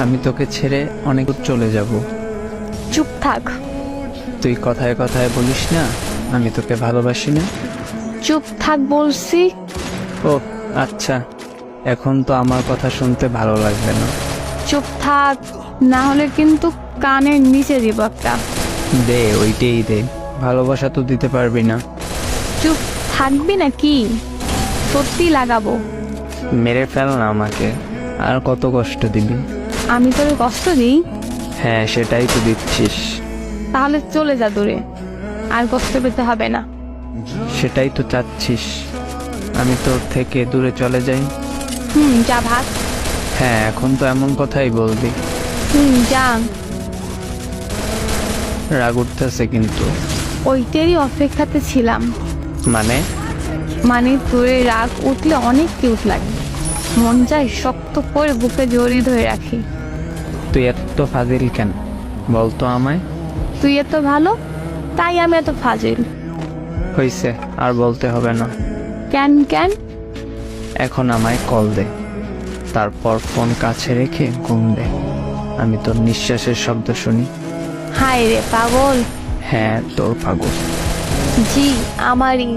আমি তোকে ছেড়ে অনেক দূর চলে যাব। চুপ থাক। তুই কথায় কথায় বলিস না আমি তোকে ভালোবাসি না। চুপ থাক বলছি। ও আচ্ছা, এখন তো আমার কথা শুনতে ভালো লাগবে না। চুপ থাক, না হলে কিন্তু কানের নিচে দিব একটা। দে, ওইটাই দে। ভালোবাসা তো দিতে পারবি না। চুপ থাকবি না কি? সত্যি লাগাবো। মেরে ফেল না আমাকে, আর কত কষ্ট দিবি? আমি তোর কষ্ট দিই? হ্যাঁ, সেটাই তো দিচ্ছিস। তাহলে চলে যা দূরে, আর কষ্ট পেতে হবে না। সেটাই তো চাচ্ছিস, আমি তোর থেকে দূরে চলে যাই? যা ভাগ। হ্যাঁ, এখন তো এমন কথাই বলবি? যা। রাগ উঠতেছে কিন্তু। ওইটারই অপেক্ষাতে ছিলাম। মানে তোরে রাগ উঠলে অনেক কিউট লাগে, মন চাই শক্ত করে বুকে জড়িয়ে ধরে রাখি। তুই এত ফাজিল কেন বলতো আমায়? তুই এত ভালো তাই আমি এত ফাজিল। হইছে, আর বলতে হবে না। কেন কেন? এখন আমায় কল দে, তারপর ফোন কাছে রেখে ঘুম দে। আমি তোর নিঃশ্বাসের শব্দ শুনি। হায় রে পাগল। হ্যাঁ, তোর পাগল। জি আমারই।